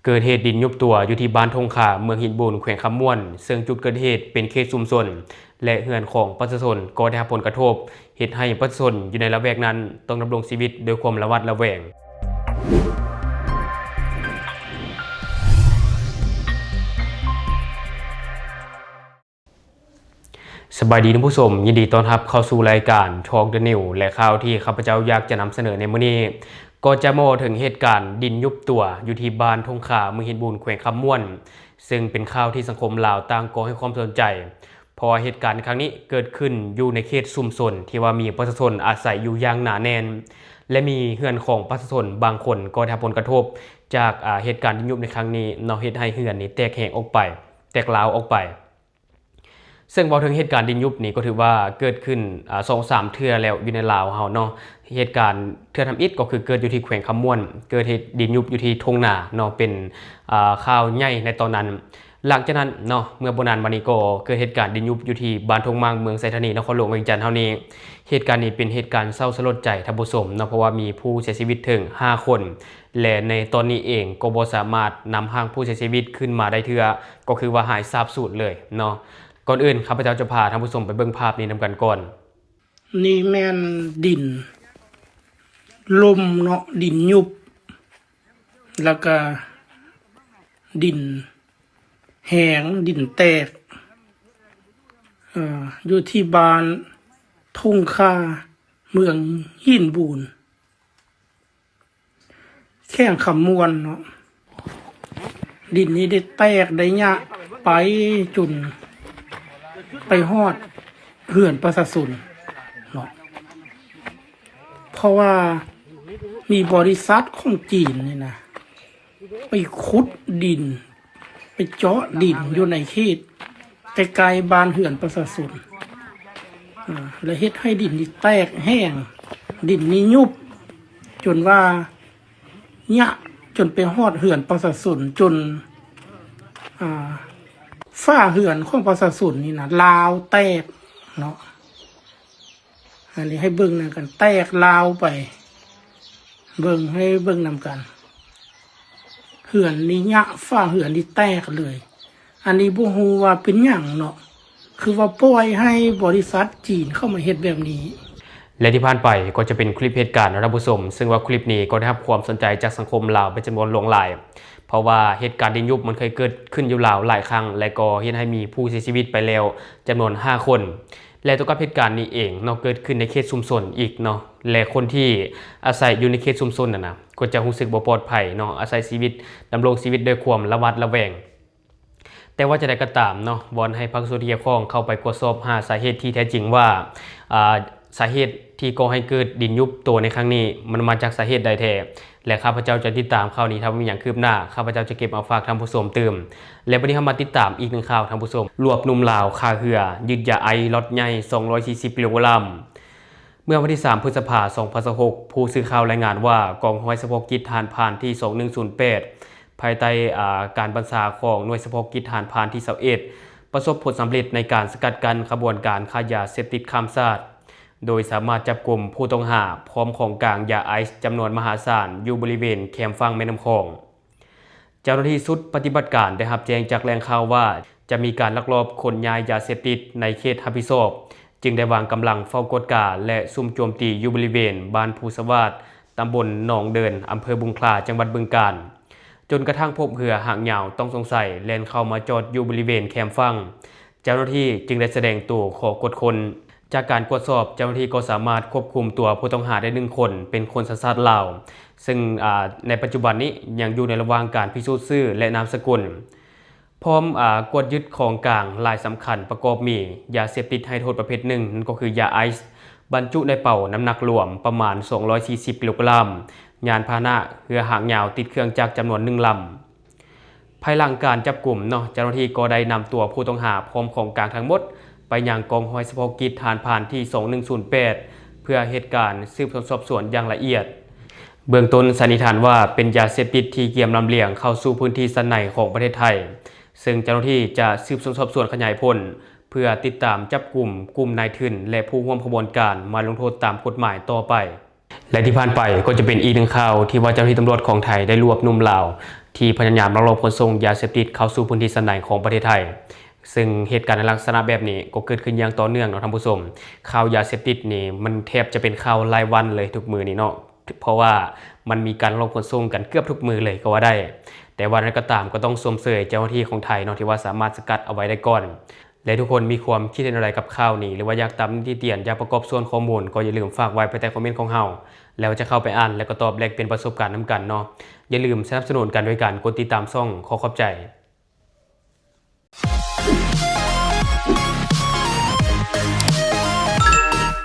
เกิดเหตุดินยุบตัวอยู่ที่บ้านทงขาเมืองหินบูนแขวงคำม่วนซึ่งจุดเกิดเหตุเป็นเขตชุมชนและเฮือนของประชาชนก็ได้รับผลกระทบเหตุให้ประชาชนอยู่ในละแวกนั้นต้องดำรงชีวิตด้วยความระมัดระแวงสบายดีท่านผู้ชมยินดีต้อนรับเข้าสู่รายการ Talk the New และข่าวที่ข้าพเจ้าอยากจะนำเสนอในมื้อนี้ก็จะมาถึงเหตุการณ์ดินยุบตัวอยู่ที่บ้านทงขาเมืองหินบูนแขวงคำม่วนซึ่งเป็นข่าวที่สังคมลาวต่างก็ให้ความสนใจเพราะเหตุการณ์ครั้งนี้เกิดขึ้นอยู่ในเขตชุมชนที่ว่ามีประชาชนอาศัยอยู่อย่างหนาแน่นและมีเฮือนของประชาชนบางคนก็ได้รับผลกระทบจากเหตุการณ์ดินยุบในครั้งนี้เนาะเฮ็ดให้เฮือนนี้แตกแหกออกไปแตกร้าวออกไปซึ่งพอถึงเหตุการณ์ดินยุบนี่ก็ถือว่าเกิดขึ้น2-3 เทื่อแล้วอยู่ในลาวเฮาเนาะเหตุการณ์เทื่อทำอิฐก็คือเกิดอยู่ที่แขวงคำม่วนเกิดเหตุดินยุบอยู่ที่ทงนาเนาะเป็นข่าวใหญ่ในตอนนั้นหลังจากนั้นเนาะเมื่อบ่นานมานี้ก็เกิดเหตุการณ์ดินยุบอยู่ที่บ้านทงมังเมืองไซธานีนครหลวงเวียงจันทน์เฮานี้เหตุการณ์นี้เป็นเหตุการณ์เศร้าสลดใจท่านผู้ชมเนาะเพราะว่ามีผู้เสียชีวิตถึง5 คนและในตอนนี้เองก็บ่สามารถนำร่างผู้เสียชีวิตขึ้นมาได้เทื่อก็คือว่าหายสาบสูญเลยเนาะก่อนอื่นข้าพเจ้าจะพาท่านผู้ชมไปเบิ่งภาพนี้นำกันก่อนนี่แม่นดินลมเนาะดินยุบแล้วก็ดินแหงดินแตกอยู่ที่บ้านทุ่งคาเมืองหินบูนแข้งคำมวนเนาะดินนี้ได้แตกได้ยะไปจนไปฮอดเหือนประชาชนเนาะเพราะว่ามีบริษัทของจีนนี่นะไปขุดดินไปเจาะดินอยู่ในเขตไกลๆบ้านเหือนประชาชนแล้วเฮ็ดให้ดินนี่แตกแห้งดินนี่ยุบจนว่าเนี่ยจนไปฮอดเหือนประชาชนจนฝ้าเหือนของประชาชนนี่นะลาวแตกเนาะอันนี้ให้เบิ่งนำกันแตกลาวไปเบิ่งให้เบิ่งนำกันเหือนนี่ยะฝ้าเหือนนี่แตกเลยอันนี้บ่ฮู้ว่าเป็นหยังเนาะคือว่าปล่อยให้บริษัทจีนเข้ามาเฮ็ดแบบนี้และที่ผ่านไปก็จะเป็นคลิปเหตุการณ์ท่านผู้ชมซึ่งว่าคลิปนี้ก็ได้รับความสนใจจากสังคมลาวเป็นจำนวนหลวงหลายเพราะว่าเหตุการณ์ดินยุบมันเคยเกิดขึ้นอยู่ลาวหลายครั้งและก็เฮ็ดให้มีผู้เสียชีวิตไปแล้วจำนวน5 คนและตัวกับเหตุการณ์นี้เองเนาะเกิดขึ้นในเขตชุมชนอีกเนาะและคนที่อาศัยอยู่ในเขตชุมชนนะก็จะรู้สึกบ่ปลอดภัยเนาะอาศัยชีวิตดำรงชีวิตด้วยความระมัดระแวงแต่ว่าจะได้ก็ตามเนาะวอนให้ภาคส่วนที่เกี่ยวข้องเข้าไปตรวจสอบหาสาเหตุที่แท้จริงว่าสาเหตุที่ก่อให้เกิดดินยุบตัวในครั้งนี้มันมาจากสาเหตุใดแท้และข้าพเจ้าจะติดตามข่าวนี้ถ้ามีอย่างคืบหน้าข้าพเจ้าจะเก็บมาฝากท่านผู้ชมตื่มและวันนี้เรามาติดตามอีกหนึ่งข่าวท่านผู้ชมรวบหนุ่มลาวคาเหือยึดยาไอล็อตใหญ่240 กิโลกรัมเมื่อวันที่3 พฤษภาคม 2026ผู้สื่อข่าวรายงานว่ากองร้อยเฉพาะกิจทหารพรานที่2108ภายใต้การบัญชาของหน่วยเฉพาะกิจทหารพรานที่21ประสบผลสำเร็จในการสกัดกั้นขบวนการค้ายาเสพติดข้ามชาติโดยสามารถจับกลุ่มผู้ต้องหาพร้อมของกลางยาไอซ์จำนวนมหาศาลอยู่บริเวณแคมป์ฝั่งแม่น้ำคองเจ้าหน้าที่ชุดปฏิบัติการได้รับแจ้งจากแหล่งข่าวว่าจะมีการลักลอบขนย้ายยาเสพติดในเขตรับผิดชอบจึงได้วางกำลังเฝ้ากดการและซุ่มโจมตีอยู่บริเวณบ้านภูสวัสดิ์ตำบลหนองเดินอำเภอบุงคลาจังหวัดบึงกาฬจนกระทั่งพบเรือหางยาวต้องสงสัยแล่นเข้ามาจอดอยู่บริเวณแคมป์ฝั่งเจ้าหน้าที่จึงได้แสดงตัวขอกดคนจากการตรวจสอบเจ้าหน้าที่ก็สามารถควบคุมตัวผู้ต้องหาได้1 คนเป็นคนสัญชาติลาวซึ่งในปัจจุบันนี้ยังอยู่ในระหว่างการพิสูจน์ชื่อและนามสกุลพร้อมกวดยึดของกลางรายสำคัญประกอบมียาเสพติดให้โทษประเภทหนึ่งนั่นก็คือยาไอซ์บรรจุในเป่าน้ำหนักรวมประมาณ240 กิโลกรัมยานพาหนะเรือหางยาวติดเครื่องจักรจำนวน1 ลำภายหลังการจับกลุ่มเนาะเจ้าหน้าที่ก็ได้นำตัวผู้ต้องหาพร้อมของกลางทั้งหมดไปยังกองร้อยเฉพาะกิจทหารพรานที่2108เพื่อเหตุการณ์สืบสวนสอบสวนอย่างละเอียดเบื้องต้นสันนิษฐานว่าเป็นยาเสพติดที่เกี่ยมลำเลียงเข้าสู่พื้นที่ชั้นในของประเทศไทยซึ่งเจ้าหน้าที่จะสืบสวนสอบสวนขยายผลเพื่อติดตามจับกลุ่มนายทุนและผู้ร่วมขบวนการมาลงโทษตามกฎหมายต่อไปและที่ผ่านไปก็จะเป็นอีกหนึ่งข่าวที่ว่าเจ้าหน้าที่ตำรวจของไทยได้รวบหนุ่มลาว ที่พยายามลักลอบขนส่งยาเสพติดเข้าสู่พื้นที่ชั้นในของประเทศไทยซึ่งเหตุการณ์ในลักษณะแบบนี้ก็เกิดขึ้นอย่างต่อเนื่องเนาะท่านผู้ชมข่าวยาเสพติดนี่มันแทบจะเป็นข่าวรายวันเลยทุกมือนี่เนาะเพราะว่ามันมีการลักลอบขนส่งกันเกือบทุกมือเลยก็ว่าได้แต่ว่านั้นก็ตามก็ต้องชมเชยเจ้าหน้าที่ของไทยเนาะที่ว่าสามารถสกัดเอาไว้ได้ก่อนและทุกคนมีความคิดเห็นอะไรกับข่าวนี้หรือว่าอยากตามที่เตียนอยากประกอบส่วนข้อมูลก็อย่าลืมฝากไว้ภายใต้คอมเมนต์ของเฮาแล้วจะเข้าไปอ่านแล้วก็ตอบแลกเป็นประสบการณ์นํกันเนาะอย่าลืมสนับสนุนกันด้วยการกดติดตามช่องขอขอบใจ